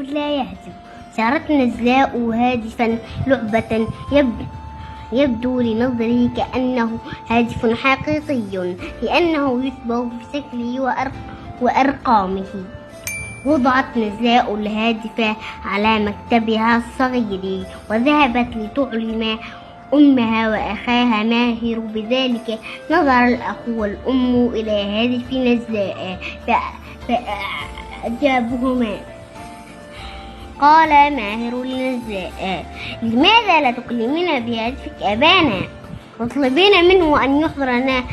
لا يهزم. سارت نزلاء هادفا لعبة يبدو لنظري كأنه هاتف حقيقي، لأنه يشبه في شكله وأرقامه. وضعت نزلاء الهاتف على مكتبها الصغير وذهبت لتعلم أمها وأخاها ماهر بذلك. نظر الأخ والأم إلى هاتف نزلاء فأجابهما. قال ماهر لنزلاء: لماذا لا تكلمين بهاتفك أبانا وتطلبين منه أن يحضرنا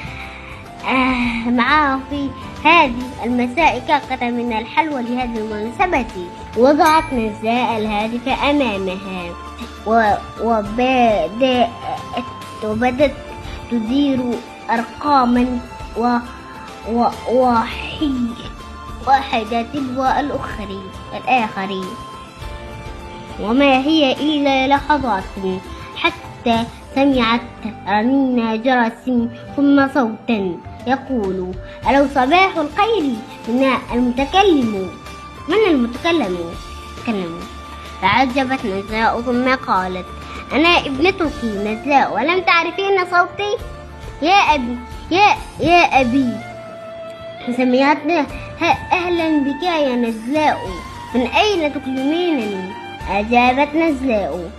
معه في هذه المساء كعكة من الحلوى لهذه المناسبة؟ وضعت نزلاء الهاتف أمامها وبدت تدير أرقاما واحدة تلو الآخر، وما هي إلا لحظات حتى سمعت رنين جرس ثم صوتا يقول: ألو صباح الخير، من المتكلم؟ تعجبت نزلاء ثم قالت: أنا ابنتك نزلاء ولم تعرفين صوتي؟ يا أبي سمعتنا. أهلا بك يا نزلاء، من أين تكلمينني؟ أجابت نزلاء: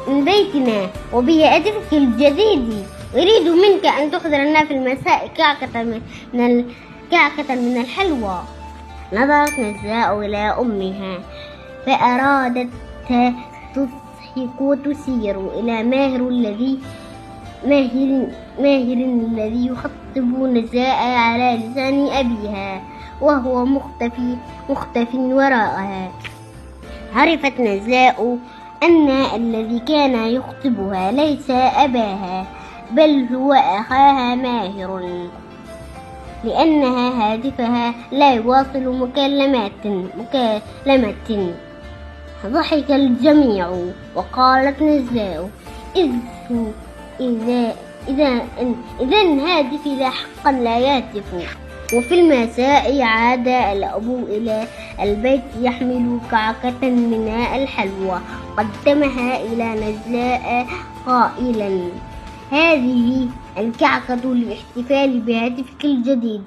من بيتنا وبهاتفك الجديد. أريد منك أن تحضرنا في المساء كعكة من الحلوى. نظرت نزلاء إلى أمها فأرادت تضحك وتسير إلى ماهر الذي يخطب نزلاء على لسان أبيها وهو مختفي وراءها. عرفت نزلاء أن الذي كان يخطبها ليس أباها بل هو أخاها ماهر، لأنها هاتفها لا يواصل مكالمة. ضحك الجميع وقالت نزلاء: إذن هاتفي لا حقا لا يهتف. وفي المساء عاد الأب إلى البيت يحمل كعكة من الحلوى، قدمها إلى نزلاء قائلا: هذه الكعكة للاحتفال بهاتفك الجديد.